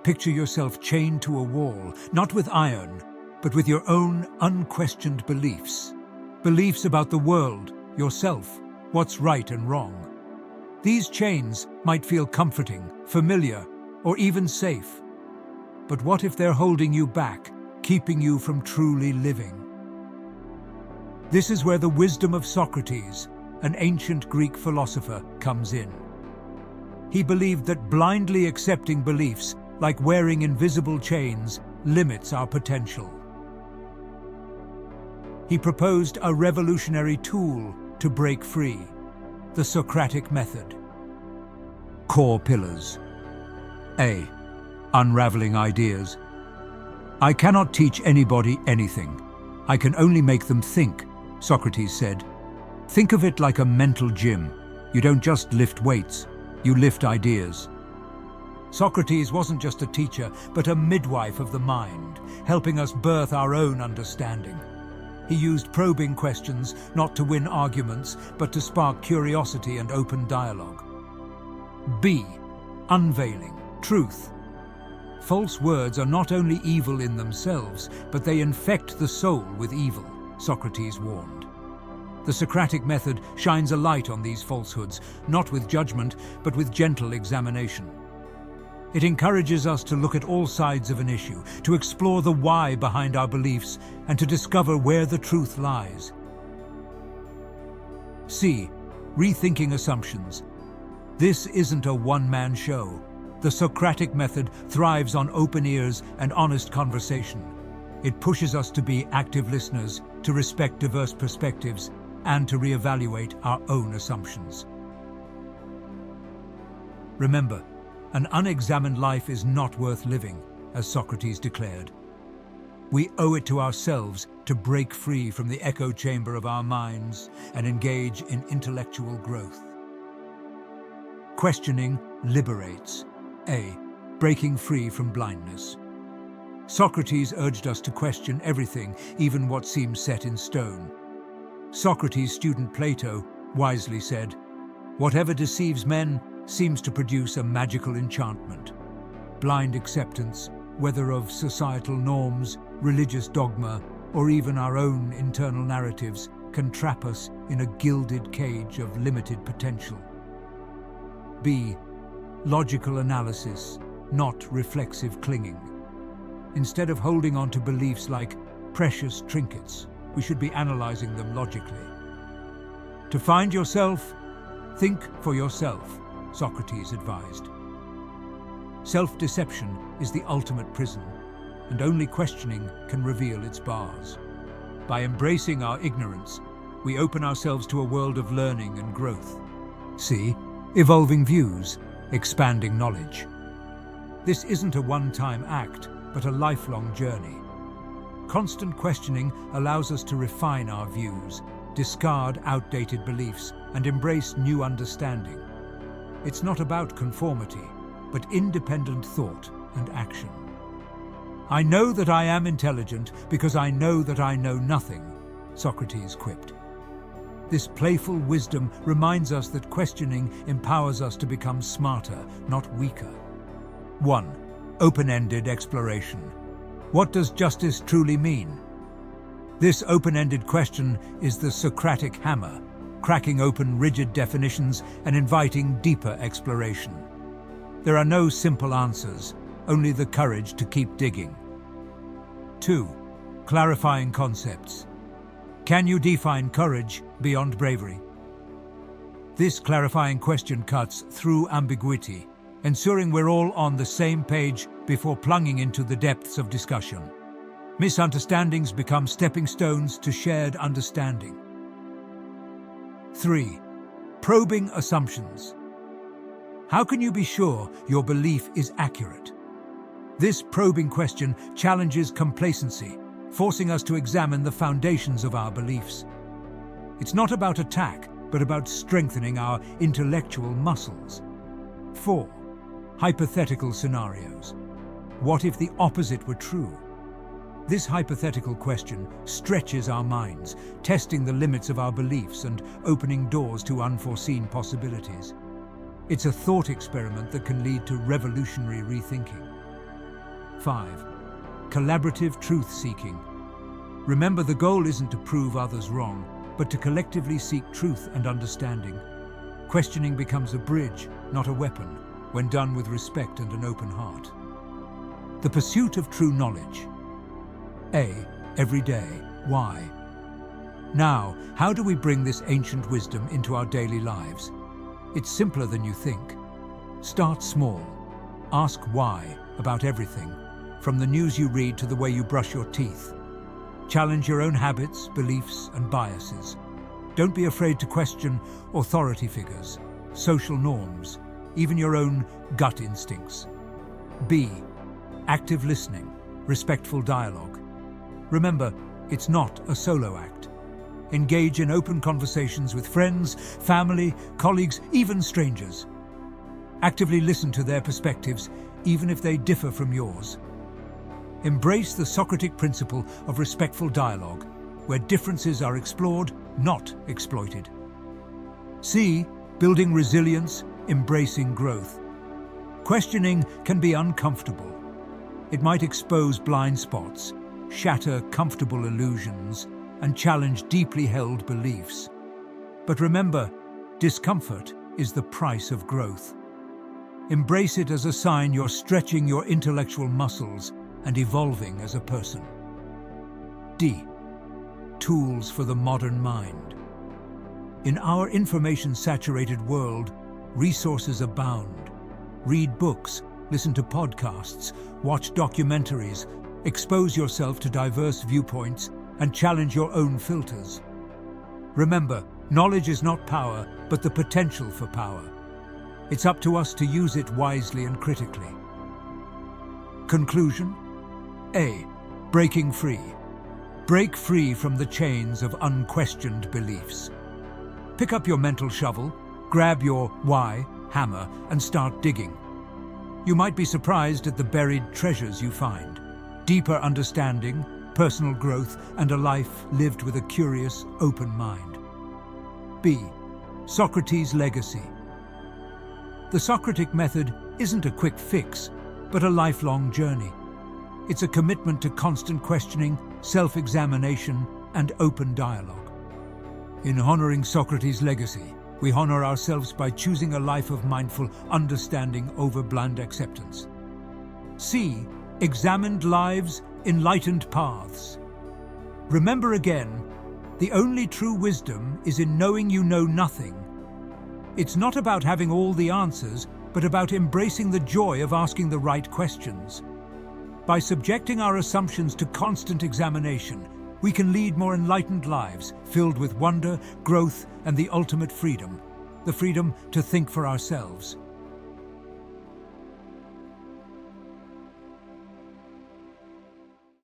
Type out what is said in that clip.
Picture yourself chained to a wall, not with iron, but with your own unquestioned beliefs. Beliefs about the world, yourself, what's right and wrong. These chains might feel comforting, familiar, or even safe. But what if they're holding you back, keeping you from truly living? This is where the wisdom of Socrates, an ancient Greek philosopher, comes in. He believed that blindly accepting beliefs, like wearing invisible chains, limits our potential. He proposed a revolutionary tool to break free: the Socratic Method. Core pillars. A. Unraveling Ideas. I cannot teach anybody anything. I can only make them think, Socrates said. Think of it like a mental gym. You don't just lift weights, you lift ideas. Socrates wasn't just a teacher, but a midwife of the mind, helping us birth our own understanding. He used probing questions not to win arguments, but to spark curiosity and open dialogue. B. Unveiling Truth. False words are not only evil in themselves, but they infect the soul with evil, Socrates warned. The Socratic Method shines a light on these falsehoods, not with judgment, but with gentle examination. It encourages us to look at all sides of an issue, to explore the why behind our beliefs, and to discover where the truth lies. C. Rethinking Assumptions. This isn't a one-man show. The Socratic Method thrives on open ears and honest conversation. It pushes us to be active listeners, to respect diverse perspectives, and to reevaluate our own assumptions. Remember, an unexamined life is not worth living, as Socrates declared. We owe it to ourselves to break free from the echo chamber of our minds and engage in intellectual growth. Questioning liberates. A. Breaking free from blindness. Socrates urged us to question everything, even what seems set in stone. Socrates' student Plato wisely said, "Whatever deceives men seems to produce a magical enchantment." Blind acceptance, whether of societal norms, religious dogma, or even our own internal narratives, can trap us in a gilded cage of limited potential. B. Logical analysis, not reflexive clinging. Instead of holding on to beliefs like precious trinkets, we should be analyzing them logically. To find yourself, think for yourself, Socrates advised. Self-deception is the ultimate prison, and only questioning can reveal its bars. By embracing our ignorance, we open ourselves to a world of learning and growth. See, evolving views, expanding knowledge. This isn't a one-time act, but a lifelong journey. Constant questioning allows us to refine our views, discard outdated beliefs, and embrace new understanding. It's not about conformity, but independent thought and action. I know that I am intelligent because I know that I know nothing, Socrates quipped. This playful wisdom reminds us that questioning empowers us to become smarter, not weaker. 1. Open-ended exploration. What does justice truly mean? This open-ended question is the Socratic hammer, cracking open rigid definitions and inviting deeper exploration. There are no simple answers, only the courage to keep digging. 2. Clarifying concepts. Can you define courage beyond bravery? This clarifying question cuts through ambiguity, ensuring we're all on the same page before plunging into the depths of discussion. Misunderstandings become stepping stones to shared understanding. 3. Probing assumptions. How can you be sure your belief is accurate? This probing question challenges complacency, forcing us to examine the foundations of our beliefs. It's not about attack, but about strengthening our intellectual muscles. 4. Hypothetical scenarios. What if the opposite were true? This hypothetical question stretches our minds, testing the limits of our beliefs and opening doors to unforeseen possibilities. It's a thought experiment that can lead to revolutionary rethinking. 5. Collaborative truth-seeking. Remember, the goal isn't to prove others wrong, but to collectively seek truth and understanding. Questioning becomes a bridge, not a weapon, when done with respect and an open heart. The pursuit of true knowledge. A. Every day. Why? Now, how do we bring this ancient wisdom into our daily lives? It's simpler than you think. Start small. Ask why about everything, from the news you read to the way you brush your teeth. Challenge your own habits, beliefs, and biases. Don't be afraid to question authority figures, social norms, even your own gut instincts. B. Active listening, respectful dialogue. Remember, it's not a solo act. Engage in open conversations with friends, family, colleagues, even strangers. Actively listen to their perspectives, even if they differ from yours. Embrace the Socratic principle of respectful dialogue, where differences are explored, not exploited. C. Building resilience, embracing growth. Questioning can be uncomfortable. It might expose blind spots, shatter comfortable illusions, and challenge deeply held beliefs. But remember, discomfort is the price of growth. Embrace it as a sign you're stretching your intellectual muscles and evolving as a person. D. Tools for the modern mind. In our information-saturated world, resources abound. Read books, listen to podcasts, watch documentaries, expose yourself to diverse viewpoints, and challenge your own filters. Remember, knowledge is not power, but the potential for power. It's up to us to use it wisely and critically. Conclusion? A. Breaking free. Break free from the chains of unquestioned beliefs. Pick up your mental shovel, grab your why hammer, and start digging. You might be surprised at the buried treasures you find. Deeper understanding, personal growth, and a life lived with a curious, open mind. B. Socrates Legacy. The Socratic Method isn't a quick fix, but a lifelong journey. It's a commitment to constant questioning, self-examination, and open dialogue. In honoring Socrates' legacy, we honor ourselves by choosing a life of mindful understanding over blind acceptance. C. Examined lives, enlightened paths. Remember again, the only true wisdom is in knowing you know nothing. It's not about having all the answers, but about embracing the joy of asking the right questions. By subjecting our assumptions to constant examination, we can lead more enlightened lives, filled with wonder, growth, and the ultimate freedom, the freedom to think for ourselves.